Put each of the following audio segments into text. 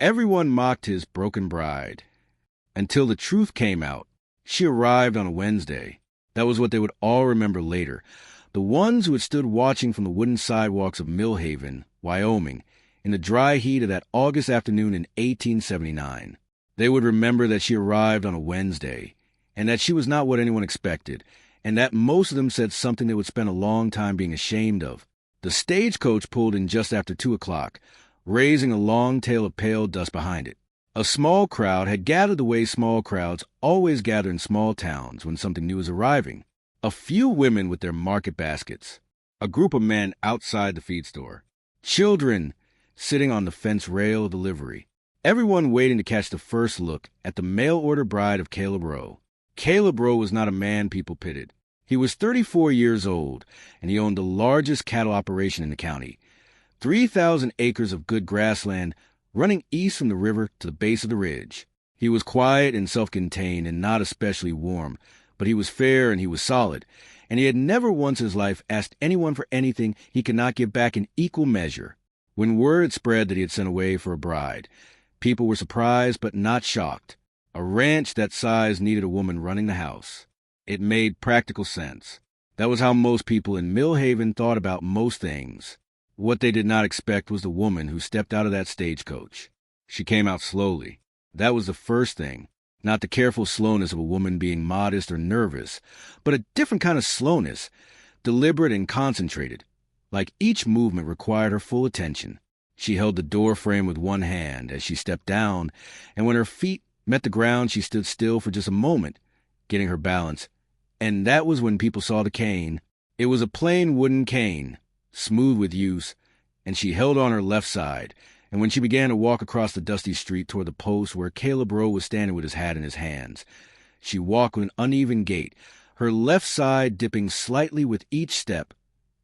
Everyone mocked his broken bride. Until the truth came out. She arrived on a Wednesday. That was what they would all remember later. The ones who had stood watching from the wooden sidewalks of Millhaven, Wyoming, in the dry heat of that August afternoon in 1879. They would remember that she arrived on a Wednesday, and that she was not what anyone expected, and that most of them said something they would spend a long time being ashamed of. The stagecoach pulled in just after 2 o'clock, raising a long tail of pale dust behind it. A small crowd had gathered the way small crowds always gather in small towns when something new is arriving. A few women with their market baskets. A group of men outside the feed store. Children sitting on the fence rail of the livery. Everyone waiting to catch the first look at the mail-order bride of Caleb Rowe. Caleb Rowe was not a man people pitied. He was 34 years old, and he owned the largest cattle operation in the county. 3,000 acres of good grassland running east from the river to the base of the ridge. He was quiet and self-contained and not especially warm, but he was fair and he was solid, and he had never once in his life asked anyone for anything he could not give back in equal measure. When word spread that he had sent away for a bride, people were surprised but not shocked. A ranch that size needed a woman running the house. It made practical sense. That was how most people in Millhaven thought about most things. What they did not expect was the woman who stepped out of that stagecoach. She came out slowly. That was the first thing. Not the careful slowness of a woman being modest or nervous, but a different kind of slowness, deliberate and concentrated. Like each movement required her full attention. She held the door frame with one hand as she stepped down, and when her feet met the ground, she stood still for just a moment, getting her balance. And that was when people saw the cane. It was a plain wooden cane, smooth with use, and she held on her left side, and when she began to walk across the dusty street toward the post where Caleb Rowe was standing with his hat in his hands, she walked with an uneven gait, her left side dipping slightly with each step,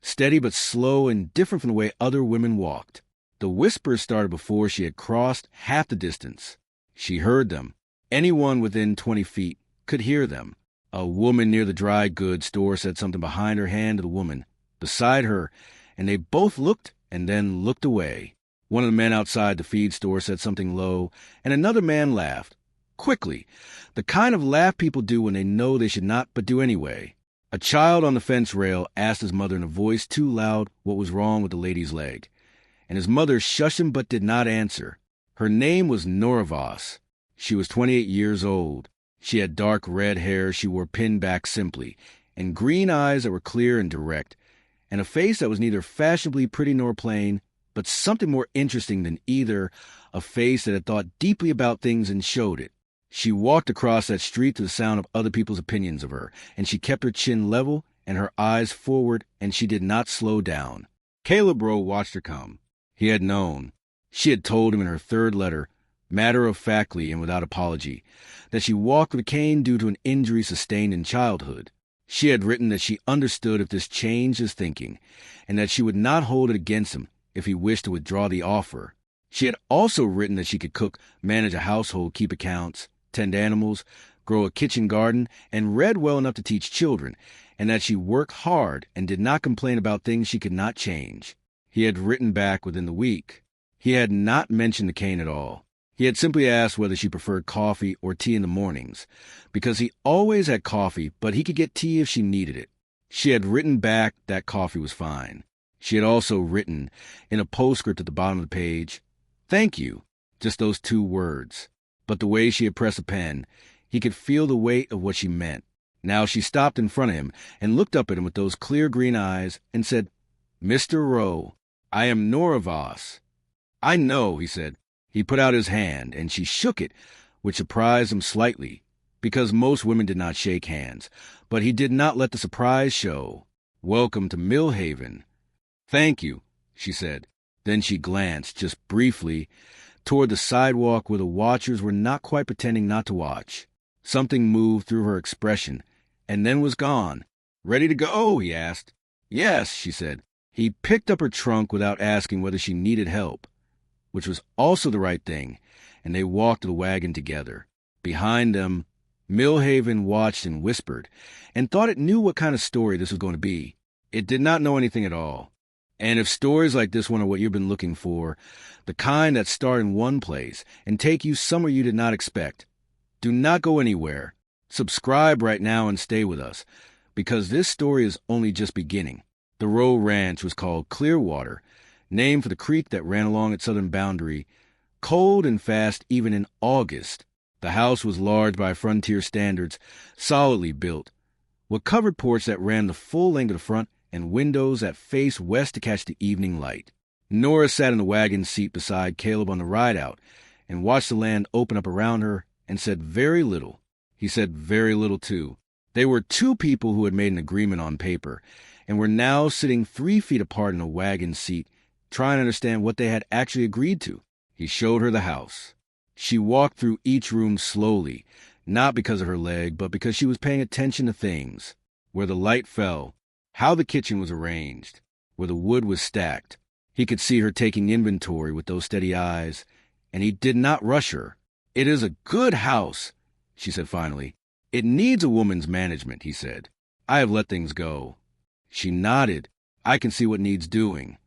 steady but slow and different from the way other women walked. The whispers started before she had crossed half the distance. She heard them. Anyone within 20 feet could hear them. A woman near the dry goods store said something behind her hand to the woman beside her, and they both looked and then looked away. One of the men outside the feed store said something low, and another man laughed. Quickly, the kind of laugh people do when they know they should not but do anyway. A child on the fence rail asked his mother in a voice too loud what was wrong with the lady's leg, and his mother shushed him but did not answer. Her name was Nora Voss. She was 28 years old. She had dark red hair she wore pinned back simply, and green eyes that were clear and direct, and a face that was neither fashionably pretty nor plain, but something more interesting than either, a face that had thought deeply about things and showed it. She walked across that street to the sound of other people's opinions of her, and she kept her chin level and her eyes forward, and she did not slow down. Caleb Rowe watched her come. He had known. She had told him in her third letter, matter-of-factly and without apology, that she walked with a cane due to an injury sustained in childhood. She had written that she understood if this changed his thinking, and that she would not hold it against him if he wished to withdraw the offer. She had also written that she could cook, manage a household, keep accounts, tend animals, grow a kitchen garden, and read well enough to teach children, and that she worked hard and did not complain about things she could not change. He had written back within the week. He had not mentioned the cane at all. He had simply asked whether she preferred coffee or tea in the mornings, because he always had coffee, but he could get tea if she needed it. She had written back that coffee was fine. She had also written, in a postscript at the bottom of the page, "Thank you," just those 2 words. But the way she had pressed a pen, he could feel the weight of what she meant. Now she stopped in front of him and looked up at him with those clear green eyes and said, "Mr. Rowe, I am Nora Voss." "I know," he said. He put out his hand, and she shook it, which surprised him slightly, because most women did not shake hands, but he did not let the surprise show. "Welcome to Millhaven." "Thank you," she said. Then she glanced, just briefly, toward the sidewalk where the watchers were not quite pretending not to watch. Something moved through her expression, and then was gone. "Ready to go?" he asked. "Yes," she said. He picked up her trunk without asking whether she needed help, which was also the right thing, and they walked to the wagon together. Behind them, Millhaven watched and whispered, and thought it knew what kind of story this was going to be. It did not know anything at all. And if stories like this one are what you've been looking for, the kind that start in one place and take you somewhere you did not expect, do not go anywhere. Subscribe right now and stay with us, because this story is only just beginning. The Rowe Ranch was called Clearwater, named for the creek that ran along its southern boundary. Cold and fast even in August. The house was large by frontier standards, solidly built, with covered porch that ran the full length of the front and windows that faced west to catch the evening light. Nora sat in the wagon seat beside Caleb on the ride-out and watched the land open up around her and said very little. He said very little, too. They were two people who had made an agreement on paper and were now sitting 3 feet apart in a wagon seat, trying to understand what they had actually agreed to. He showed her the house. She walked through each room slowly, not because of her leg, but because she was paying attention to things. Where the light fell, how the kitchen was arranged, where the wood was stacked. He could see her taking inventory with those steady eyes, and he did not rush her. "It is a good house," she said finally. "It needs a woman's management," he said. "I have let things go." She nodded. "I can see what needs doing."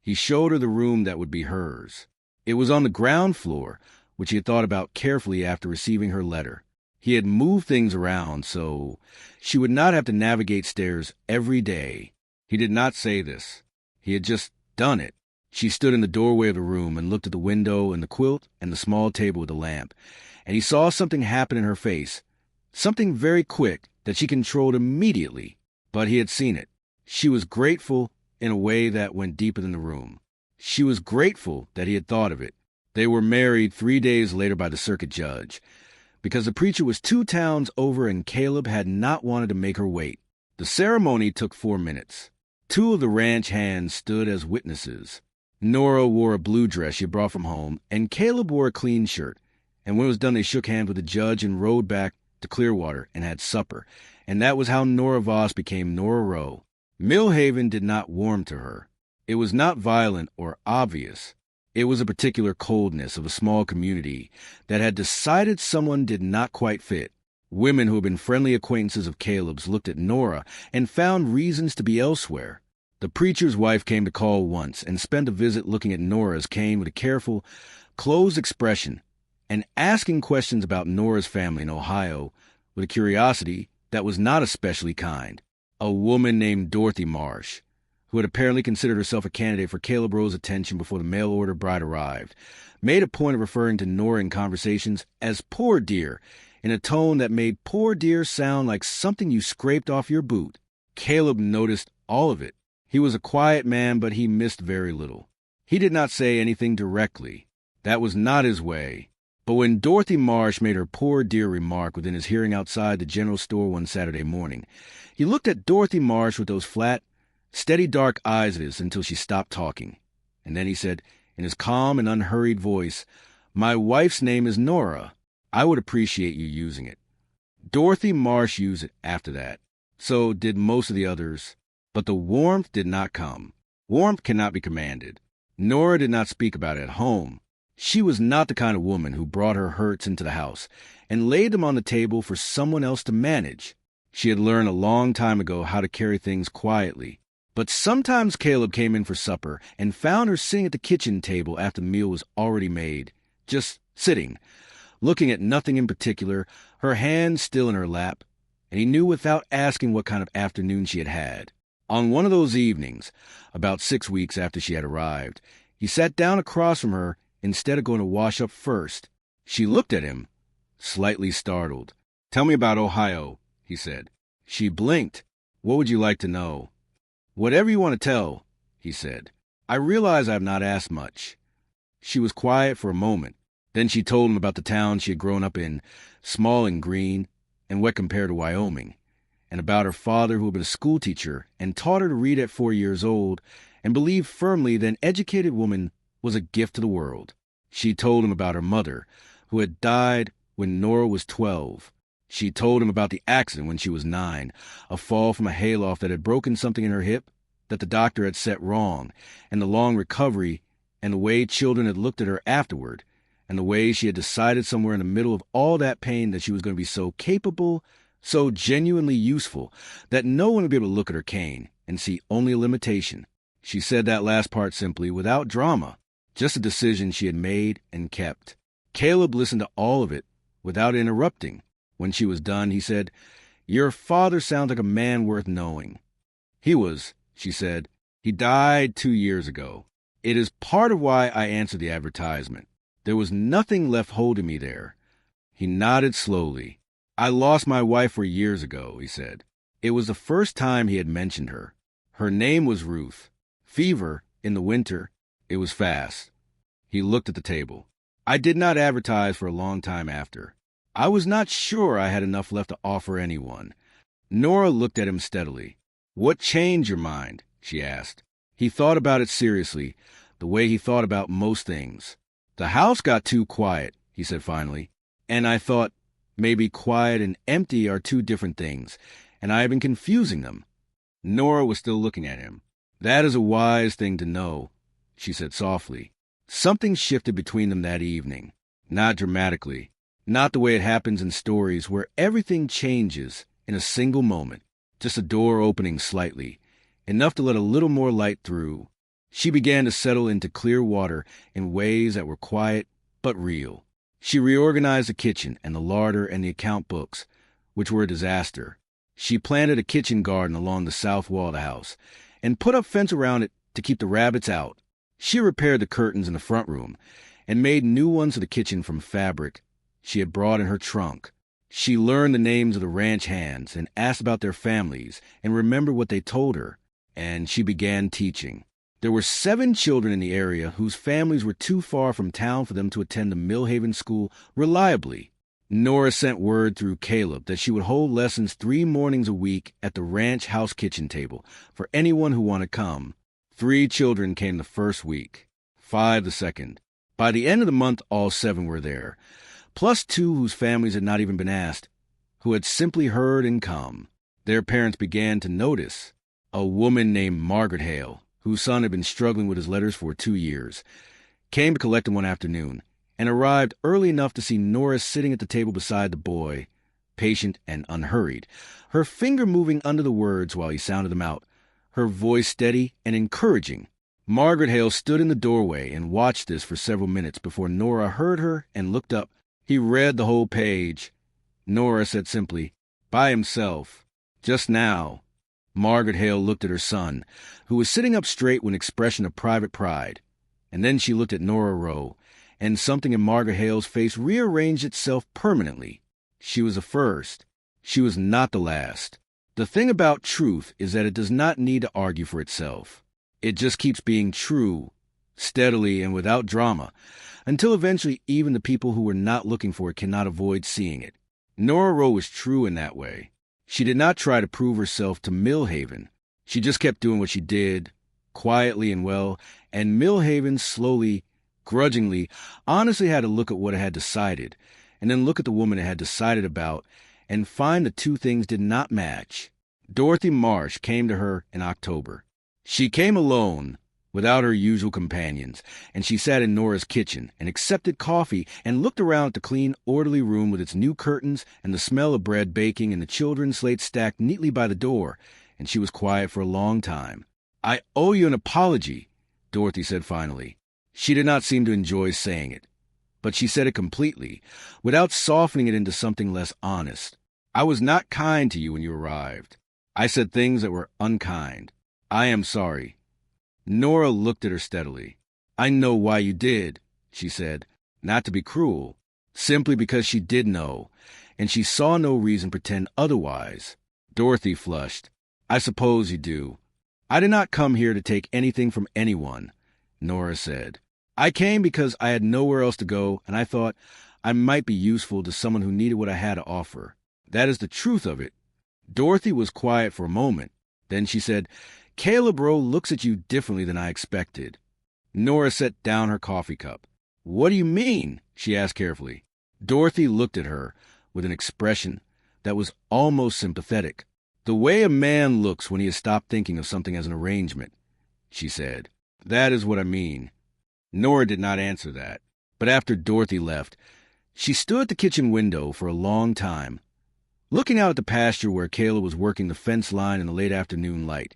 He showed her the room that would be hers. It was on the ground floor, which he had thought about carefully after receiving her letter. He had moved things around so she would not have to navigate stairs every day. He did not say this. He had just done it. She stood in the doorway of the room and looked at the window and the quilt and the small table with the lamp, and he saw something happen in her face, something very quick that she controlled immediately, but he had seen it. She was grateful in a way that went deeper than the room. She was grateful that he had thought of it. They were married 3 days later by the circuit judge, because the preacher was 2 towns over and Caleb had not wanted to make her wait. The ceremony took 4 minutes. 2 of the ranch hands stood as witnesses. Nora wore a blue dress she had brought from home, and Caleb wore a clean shirt. And when it was done, they shook hands with the judge and rode back to Clearwater and had supper. And that was how Nora Voss became Nora Rowe. Millhaven did not warm to her. It was not violent or obvious. It was a particular coldness of a small community that had decided someone did not quite fit. Women who had been friendly acquaintances of Caleb's looked at Nora and found reasons to be elsewhere. The preacher's wife came to call once and spent a visit looking at Nora's cane with a careful, closed expression and asking questions about Nora's family in Ohio with a curiosity that was not especially kind. A woman named Dorothy Marsh, who had apparently considered herself a candidate for Caleb Rowe's attention before the mail-order bride arrived, made a point of referring to Nora in conversations as "poor dear," in a tone that made "poor dear" sound like something you scraped off your boot. Caleb noticed all of it. He was a quiet man, but he missed very little. He did not say anything directly. That was not his way. But when Dorothy Marsh made her "poor dear" remark within his hearing outside the general store one Saturday morning, he looked at Dorothy Marsh with those flat, steady dark eyes of his until she stopped talking. And then he said, in his calm and unhurried voice, "My wife's name is Nora. I would appreciate you using it." Dorothy Marsh used it after that. So did most of the others. But the warmth did not come. Warmth cannot be commanded. Nora did not speak about it at home. She was not the kind of woman who brought her hurts into the house and laid them on the table for someone else to manage. She had learned a long time ago how to carry things quietly. But sometimes Caleb came in for supper and found her sitting at the kitchen table after the meal was already made, just sitting, looking at nothing in particular, her hands still in her lap, and he knew without asking what kind of afternoon she had had. On one of those evenings, about 6 weeks after she had arrived, he sat down across from her instead of going to wash up first. She looked at him, slightly startled. "Tell me about Ohio," he said. She blinked. "What would you like to know?" "Whatever you want to tell," he said. "I realize I have not asked much." She was quiet for a moment. Then she told him about the town she had grown up in, small and green, and wet compared to Wyoming, and about her father who had been a schoolteacher and taught her to read at 4 years old and believed firmly that an educated woman was a gift to the world. She told him about her mother, who had died when Nora was 12. She told him about the accident when she was 9, a fall from a hayloft that had broken something in her hip that the doctor had set wrong, and the long recovery, and the way children had looked at her afterward, and the way she had decided somewhere in the middle of all that pain that she was going to be so capable, so genuinely useful, that no one would be able to look at her cane and see only a limitation. She said that last part simply, without drama, just a decision she had made and kept. Caleb listened to all of it without interrupting. When she was done, he said, "Your father sounds like a man worth knowing." "He was," she said. "He died 2 years ago. It is part of why I answered the advertisement. There was nothing left holding me there." He nodded slowly. "I lost my wife 4 years ago," he said. It was the first time he had mentioned her. Her name was Ruth. Fever, in the winter, it was fast. He looked at the table. "I did not advertise for a long time after. I was not sure I had enough left to offer anyone." Nora looked at him steadily. "What changed your mind?" she asked. He thought about it seriously, the way he thought about most things. "The house got too quiet," he said finally, "and I thought maybe quiet and empty are two different things, and I have been confusing them." Nora was still looking at him. "That is a wise thing to know," she said softly. Something shifted between them that evening. Not dramatically. Not the way it happens in stories where everything changes in a single moment. Just a door opening slightly, enough to let a little more light through. She began to settle into clear water in ways that were quiet but real. She reorganized the kitchen and the larder and the account books, which were a disaster. She planted a kitchen garden along the south wall of the house and put up fence around it to keep the rabbits out. She repaired the curtains in the front room and made new ones for the kitchen from fabric she had brought in her trunk. She learned the names of the ranch hands and asked about their families and remembered what they told her, and she began teaching. There were 7 children in the area whose families were too far from town for them to attend the Millhaven school reliably. Nora sent word through Caleb that she would hold lessons 3 mornings a week at the ranch house kitchen table for anyone who wanted to come. 3 children came the first week, 5 the second. By the end of the month, all 7 were there, plus 2 whose families had not even been asked, who had simply heard and come. Their parents began to notice. A woman named Margaret Hale, whose son had been struggling with his letters for 2 years, came to collect him one afternoon and arrived early enough to see Nora sitting at the table beside the boy, patient and unhurried, her finger moving under the words while he sounded them out, her voice steady and encouraging. Margaret Hale stood in the doorway and watched this for several minutes before Nora heard her and looked up. He read the whole page. Nora said simply, "By himself. Just now." Margaret Hale looked at her son, who was sitting up straight with an expression of private pride. And then she looked at Nora Rowe, and something in Margaret Hale's face rearranged itself permanently. She was the first. She was not the last. The thing about truth is that it does not need to argue for itself. It just keeps being true, steadily and without drama, until eventually even the people who were not looking for it cannot avoid seeing it. Nora Rowe was true in that way. She did not try to prove herself to Millhaven. She just kept doing what she did, quietly and well, and Millhaven slowly, grudgingly, honestly had to look at what it had decided, and then look at the woman it had decided about, and find the 2 things did not match. Dorothy Marsh came to her in October. She came alone, without her usual companions, and she sat in Nora's kitchen and accepted coffee and looked around at the clean, orderly room with its new curtains and the smell of bread baking and the children's slates stacked neatly by the door, and she was quiet for a long time. "I owe you an apology," Dorothy said finally. She did not seem to enjoy saying it, but she said it completely, without softening it into something less honest. "I was not kind to you when you arrived. I said things that were unkind. I am sorry." Nora looked at her steadily. "I know why you did," she said, not to be cruel, simply because she did know, and she saw no reason to pretend otherwise. Dorothy flushed. "I suppose you do. I did not come here to take anything from anyone," Nora said. "I came because I had nowhere else to go, and I thought I might be useful to someone who needed what I had to offer. That is the truth of it." Dorothy was quiet for a moment. Then she said, "Caleb Rowe looks at you differently than I expected." Nora set down her coffee cup. "What do you mean?" she asked carefully. Dorothy looked at her with an expression that was almost sympathetic. "The way a man looks when he has stopped thinking of something as an arrangement," she said. "That is what I mean." Nora did not answer that, but after Dorothy left, she stood at the kitchen window for a long time, looking out at the pasture where Caleb was working the fence line in the late afternoon light,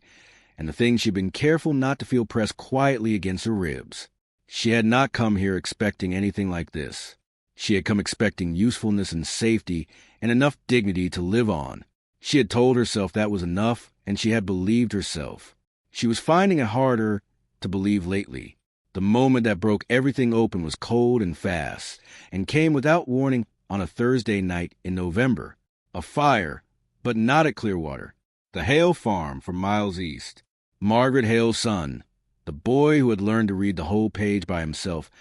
and the things she'd been careful not to feel pressed quietly against her ribs. She had not come here expecting anything like this. She had come expecting usefulness and safety and enough dignity to live on. She had told herself that was enough, and she had believed herself. She was finding it harder to believe lately. The moment that broke everything open was cold and fast, and came without warning on a Thursday night in November. A fire, but not at Clearwater. The Hale farm for miles east. Margaret Hale's son, the boy who had learned to read the whole page by himself,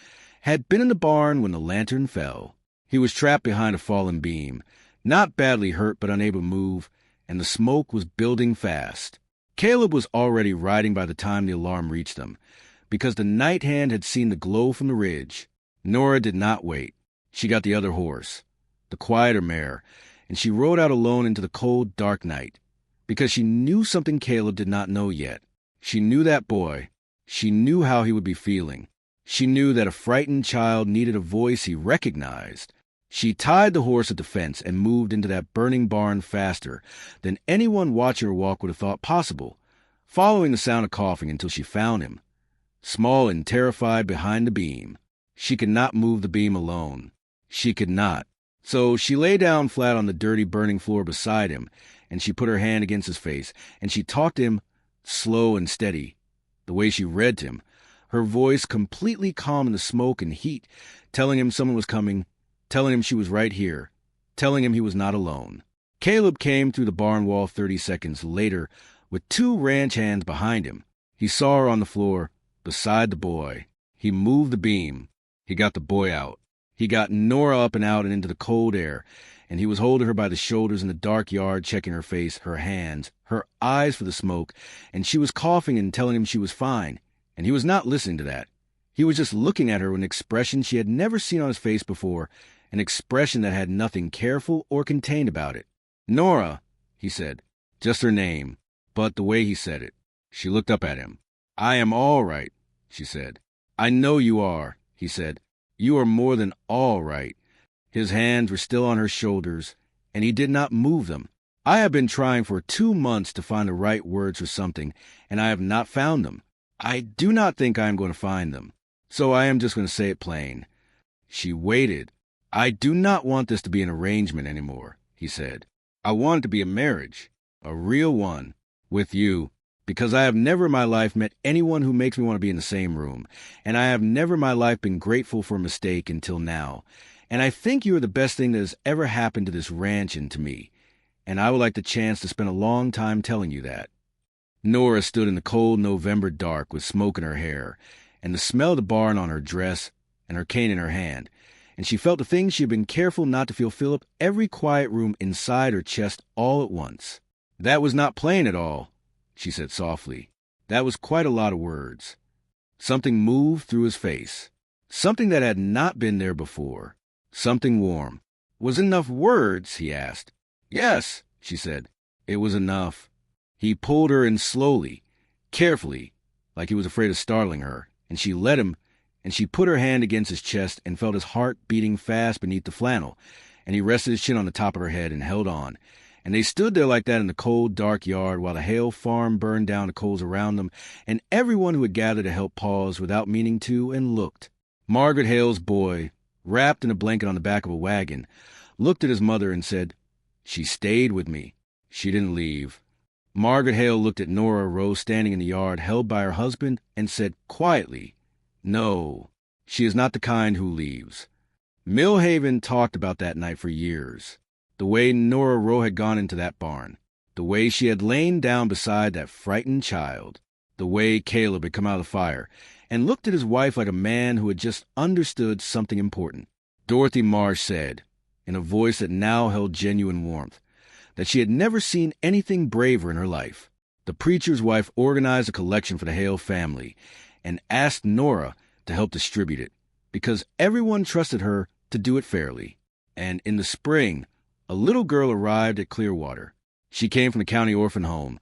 had been in the barn when the lantern fell. He was trapped behind a fallen beam, not badly hurt but unable to move, and the smoke was building fast. Caleb was already riding by the time the alarm reached them, because the night hand had seen the glow from the ridge. Nora did not wait. She got the other horse, the quieter mare, and she rode out alone into the cold, dark night, because she knew something Caleb did not know yet. She knew that boy. She knew how he would be feeling. She knew that a frightened child needed a voice he recognized. She tied the horse at the fence and moved into that burning barn faster than anyone watching her walk would have thought possible, following the sound of coughing until she found him, small and terrified behind the beam. She could not move the beam alone. She could not. So she lay down flat on the dirty, burning floor beside him, and she put her hand against his face, and she talked to him slow and steady, the way she read to him, her voice completely calm in the smoke and heat, telling him someone was coming, telling him she was right here, telling him he was not alone. Caleb came through the barn wall 30 seconds later with 2 ranch hands behind him. He saw her on the floor, beside the boy. He moved the beam. He got the boy out. He got Nora up and out and into the cold air, and he was holding her by the shoulders in the dark yard, checking her face, her hands, her eyes for the smoke, and she was coughing and telling him she was fine, and he was not listening to that. He was just looking at her with an expression she had never seen on his face before, an expression that had nothing careful or contained about it. "Nora," he said, just her name, but the way he said it. She looked up at him. "I am all right," she said. "I know you are," he said. "You are more than all right." His hands were still on her shoulders, and he did not move them. "I have been trying for 2 months to find the right words for something, and I have not found them. I do not think I am going to find them. So I am just going to say it plain." She waited. "I do not want this to be an arrangement anymore," he said. "I want it to be a marriage, a real one, with you, because I have never in my life met anyone who makes me want to be in the same room, and I have never in my life been grateful for a mistake until now, and I think you are the best thing that has ever happened to this ranch and to me, and I would like the chance to spend a long time telling you that." Nora stood in the cold November dark with smoke in her hair, and the smell of the barn on her dress, and her cane in her hand, and she felt the things she had been careful not to feel fill up every quiet room inside her chest all at once. "That was not plain at all," she said softly. "That was quite a lot of words." Something moved through his face. Something that had not been there before. Something warm. "Was it enough words?" he asked. "Yes," she said. "It was enough." He pulled her in slowly, carefully, like he was afraid of startling her, and she let him, and she put her hand against his chest and felt his heart beating fast beneath the flannel, and he rested his chin on the top of her head and held on. And they stood there like that in the cold, dark yard while the Hale farm burned down the coals around them, and everyone who had gathered to help paused without meaning to and looked. Margaret Hale's boy, wrapped in a blanket on the back of a wagon, looked at his mother and said, "She stayed with me. She didn't leave." Margaret Hale looked at Nora Rose standing in the yard held by her husband and said quietly, "No, she is not the kind who leaves." Millhaven talked about that night for years. The way Nora Rowe had gone into that barn. The way she had lain down beside that frightened child. The way Caleb had come out of the fire and looked at his wife like a man who had just understood something important. Dorothy Marsh said, in a voice that now held genuine warmth, that she had never seen anything braver in her life. The preacher's wife organized a collection for the Hale family and asked Nora to help distribute it, because everyone trusted her to do it fairly. And in the spring, a little girl arrived at Clearwater. She came from the county orphan home,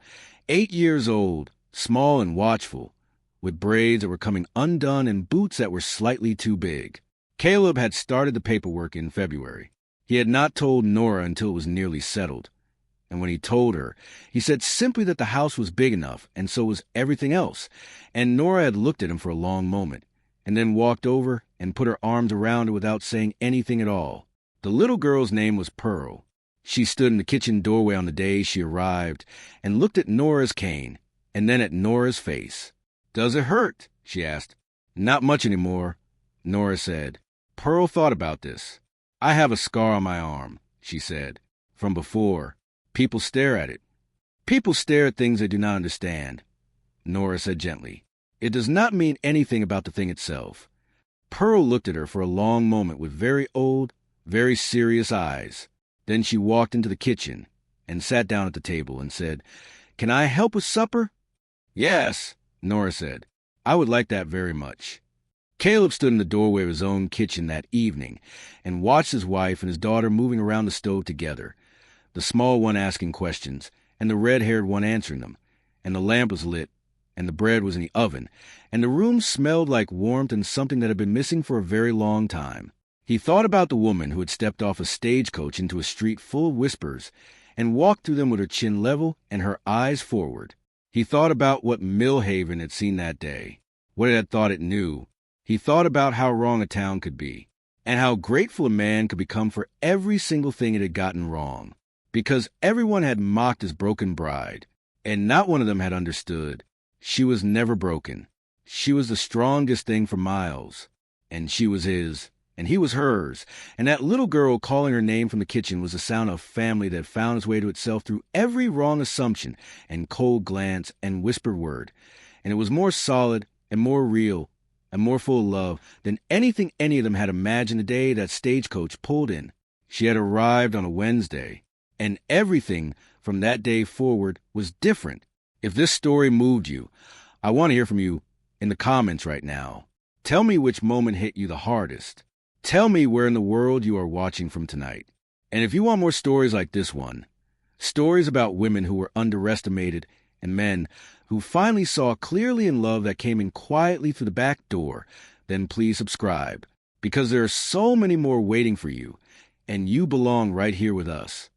8 years old, small and watchful, with braids that were coming undone and boots that were slightly too big. Caleb had started the paperwork in February. He had not told Nora until it was nearly settled. And when he told her, he said simply that the house was big enough, and so was everything else. And Nora had looked at him for a long moment, and then walked over and put her arms around her without saying anything at all. The little girl's name was Pearl. She stood in the kitchen doorway on the day she arrived and looked at Nora's cane, and then at Nora's face. "Does it hurt?" she asked. "Not much anymore," Nora said. Pearl thought about this. "I have a scar on my arm," she said, "from before. People stare at it." "People stare at things they do not understand," Nora said gently. "It does not mean anything about the thing itself." Pearl looked at her for a long moment with very old, very serious eyes. Then she walked into the kitchen and sat down at the table and said, "Can I help with supper?" "Yes," Nora said. "I would like that very much." Caleb stood in the doorway of his own kitchen that evening and watched his wife and his daughter moving around the stove together, the small one asking questions, and the red-haired one answering them, and the lamp was lit, and the bread was in the oven, and the room smelled like warmth and something that had been missing for a very long time. He thought about the woman who had stepped off a stagecoach into a street full of whispers and walked through them with her chin level and her eyes forward. He thought about what Millhaven had seen that day, what it had thought it knew. He thought about how wrong a town could be, and how grateful a man could become for every single thing it had gotten wrong, because everyone had mocked his broken bride, and not one of them had understood. She was never broken. She was the strongest thing for miles, and she was his, and he was hers, and that little girl calling her name from the kitchen was the sound of family that found its way to itself through every wrong assumption and cold glance and whispered word, and it was more solid and more real and more full of love than anything any of them had imagined the day that stagecoach pulled in. She had arrived on a Wednesday, and everything from that day forward was different. If this story moved you, I want to hear from you in the comments right now. Tell me which moment hit you the hardest. Tell me where in the world you are watching from tonight. And if you want more stories like this one, stories about women who were underestimated and men who finally saw clearly in love that came in quietly through the back door, then please subscribe, because there are so many more waiting for you, and you belong right here with us.